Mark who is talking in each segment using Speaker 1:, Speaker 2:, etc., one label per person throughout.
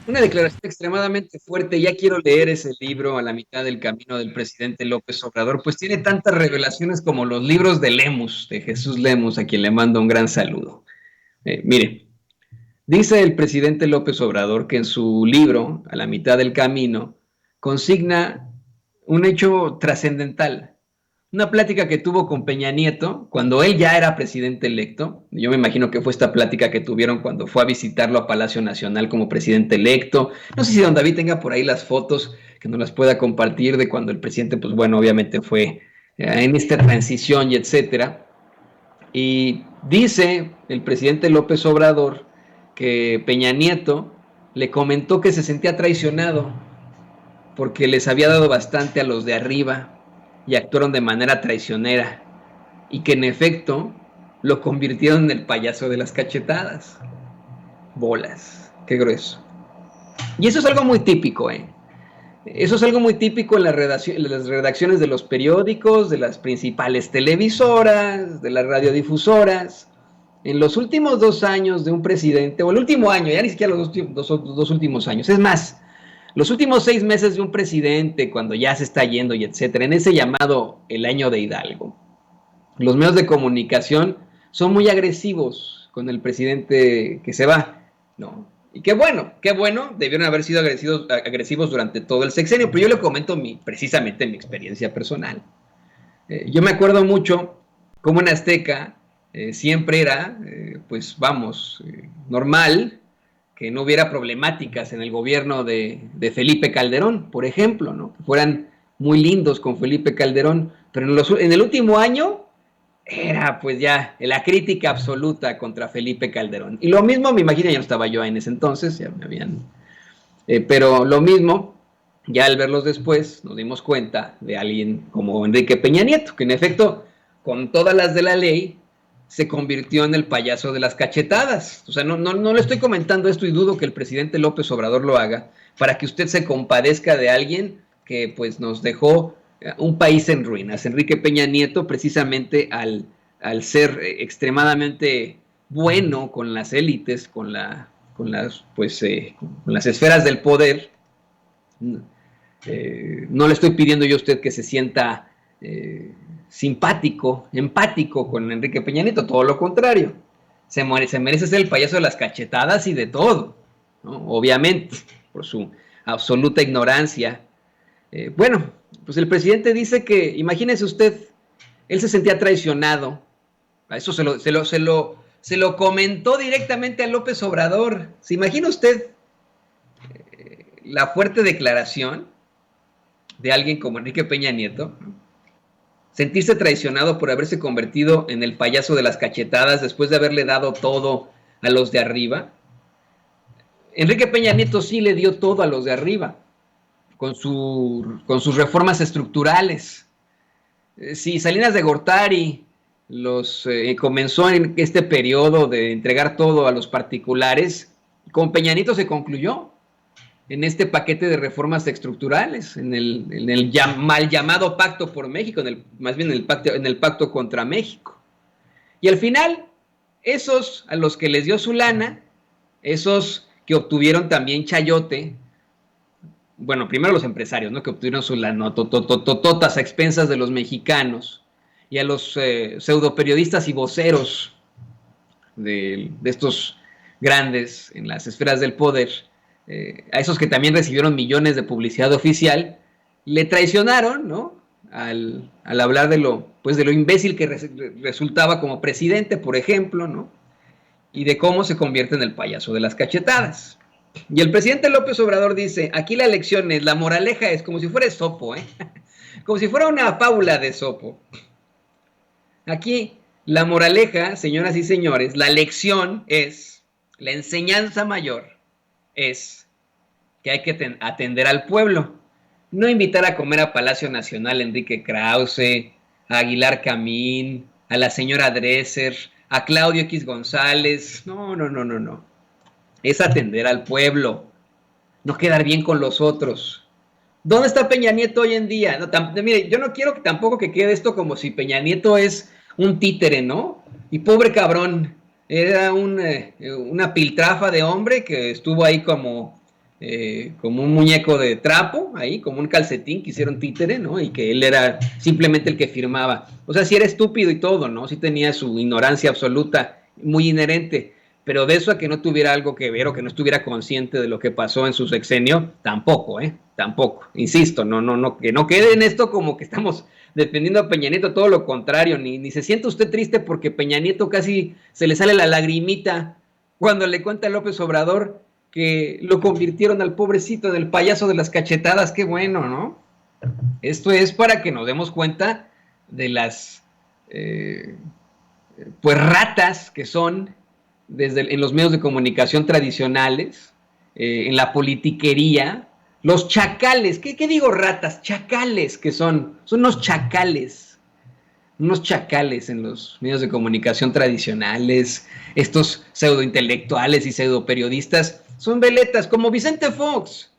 Speaker 1: Una declaración extremadamente fuerte. Ya quiero leer ese libro a la mitad del camino del presidente López Obrador, pues tiene tantas revelaciones como los libros de Lemus, de Jesús Lemus, a quien le mando un gran saludo. Mire, dice el presidente López Obrador que en su libro, a la mitad del camino, consigna un hecho trascendental. Una plática que tuvo con Peña Nieto cuando él ya era presidente electo. Yo me imagino que fue esta plática que tuvieron cuando fue a visitarlo a Palacio Nacional como presidente electo. No sé si don David tenga por ahí las fotos que nos las pueda compartir de cuando el presidente, pues bueno, obviamente fue en esta transición y etcétera. Y dice el presidente López Obrador que Peña Nieto le comentó que se sentía traicionado porque les había dado bastante a los de arriba y actuaron de manera traicionera y que en efecto lo convirtieron en el payaso de las cachetadas. Bolas, qué grueso. Y eso es algo muy típico, ¿eh? Eso es algo muy típico en las redacciones de los periódicos, de las principales televisoras, de las radiodifusoras. En los últimos 2 años de un presidente, o el último año, ya ni siquiera los dos últimos años, es más, los últimos 6 meses de un presidente, cuando ya se está yendo y etcétera, en ese llamado el año de Hidalgo, los medios de comunicación son muy agresivos con el presidente que se va, ¿no? Y qué bueno, debieron haber sido agresivos durante todo el sexenio, pero yo le comento precisamente mi experiencia personal. Yo me acuerdo mucho cómo en Azteca siempre era, pues vamos, normal que no hubiera problemáticas en el gobierno de Felipe Calderón, por ejemplo, ¿no? Que fueran muy lindos con Felipe Calderón, pero en el último año era pues ya la crítica absoluta contra Felipe Calderón. Y lo mismo, me imagino, ya no estaba yo en ese entonces, ya me habían... pero lo mismo, ya al verlos después, nos dimos cuenta de alguien como Enrique Peña Nieto, que en efecto, con todas las de la ley, se convirtió en el payaso de las cachetadas. O sea, no le estoy comentando esto y dudo que el presidente López Obrador lo haga para que usted se compadezca de alguien que pues nos dejó un país en ruinas. Enrique Peña Nieto, precisamente al ser extremadamente bueno con las élites, con las esferas del poder, no le estoy pidiendo yo a usted que se sienta simpático, empático con Enrique Peña Nieto, todo lo contrario. Se merece ser el payaso de las cachetadas y de todo, ¿no? Obviamente, por su absoluta ignorancia. Bueno, pues el presidente dice que, imagínese usted, él se sentía traicionado. A eso se lo comentó directamente a López Obrador. ¿Se imagina usted la fuerte declaración de alguien como Enrique Peña Nieto? Sentirse traicionado por haberse convertido en el payaso de las cachetadas después de haberle dado todo a los de arriba. Enrique Peña Nieto sí le dio todo a los de arriba con sus reformas estructurales. Si Salinas de Gortari comenzó en este periodo de entregar todo a los particulares, con Peña Nieto se concluyó en este paquete de reformas estructurales, en el mal llamado Pacto por México, más bien en el pacto contra México. Y al final, esos a los que les dio su lana, esos que obtuvieron también chayote, bueno, primero los empresarios, ¿no? Que obtuvieron su lana, totas a expensas de los mexicanos, y a los pseudo periodistas y voceros de estos grandes en las esferas del poder, a esos que también recibieron millones de publicidad oficial, le traicionaron, ¿no? Al hablar de lo imbécil que resultaba como presidente, por ejemplo, ¿no? Y de cómo se convierte en el payaso de las cachetadas. Y el presidente López Obrador dice, aquí la lección es, la moraleja es como si fuera Esopo, ¿eh? Como si fuera una fábula de Esopo. Aquí la moraleja, señoras y señores, la lección es, la enseñanza mayor es que hay que atender al pueblo. No invitar a comer a Palacio Nacional Enrique Krause, a Aguilar Camín, a la señora Dresser, a Claudio X González. No, no, no, no, no. Es atender al pueblo, no quedar bien con los otros. ¿Dónde está Peña Nieto hoy en día? No, mire, yo no quiero tampoco que quede esto como si Peña Nieto es un títere, ¿no? Y pobre cabrón, era una piltrafa de hombre que estuvo ahí como como un muñeco de trapo, ahí, como un calcetín que hicieron títere, ¿no? Y que él era simplemente el que firmaba. O sea, sí era estúpido y todo, ¿no? Sí tenía su ignorancia absoluta, muy inherente, pero de eso a que no tuviera algo que ver o que no estuviera consciente de lo que pasó en su sexenio, tampoco, ¿eh? Tampoco. Insisto, no, que no quede en esto como que estamos defendiendo a Peña Nieto, todo lo contrario, ni se sienta usted triste porque Peña Nieto casi se le sale la lagrimita cuando le cuenta a López Obrador que lo convirtieron al pobrecito del payaso de las cachetadas, qué bueno, ¿no? Esto es para que nos demos cuenta de las pues ratas que son en los medios de comunicación tradicionales, en la politiquería, los chacales, ¿qué digo ratas? Chacales que son unos chacales en los medios de comunicación tradicionales, estos pseudointelectuales y pseudoperiodistas, son veletas como Vicente Fox.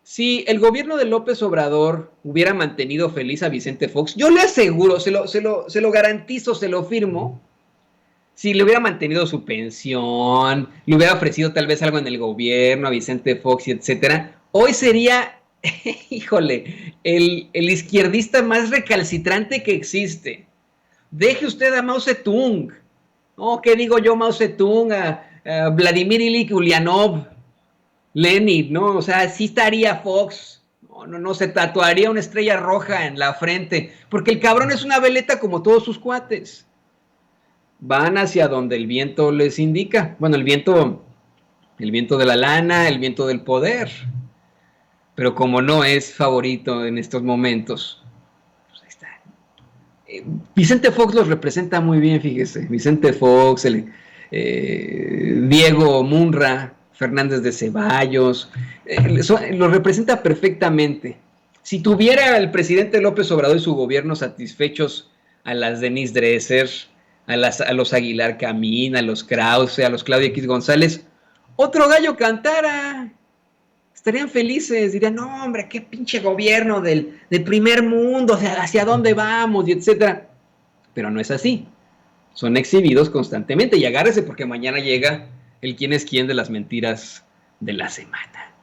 Speaker 1: Si el gobierno de López Obrador hubiera mantenido feliz a Vicente Fox, yo le aseguro, se lo garantizo, se lo firmo, si le hubiera mantenido su pensión, le hubiera ofrecido tal vez algo en el gobierno a Vicente Fox y etcétera, hoy sería, híjole, el izquierdista más recalcitrante que existe. Deje usted a Mao Zedong, ¿no? ¿Qué digo yo, Mao Zedong, a Vladimir Ilich Ulyanov, Lenin, ¿no? O sea, sí estaría Fox, no, se tatuaría una estrella roja en la frente, porque el cabrón es una veleta como todos sus cuates. Van hacia donde el viento les indica. Bueno, el viento de la lana, el viento del poder. Pero como no es favorito en estos momentos, pues ahí está. Vicente Fox los representa muy bien, fíjese. Vicente Fox, Diego Munra, Fernández de Ceballos, los representa perfectamente. Si tuviera el presidente López Obrador y su gobierno satisfechos a las Denise Dresser, a los Aguilar Camín, a los Krause, a los Claudia X González, otro gallo cantara. Estarían felices, dirían, no, hombre, qué pinche gobierno del primer mundo, o sea, hacia dónde vamos, y etcétera. Pero no es así. Son exhibidos constantemente y agárrese porque mañana llega el quién es quién de las mentiras de la semana.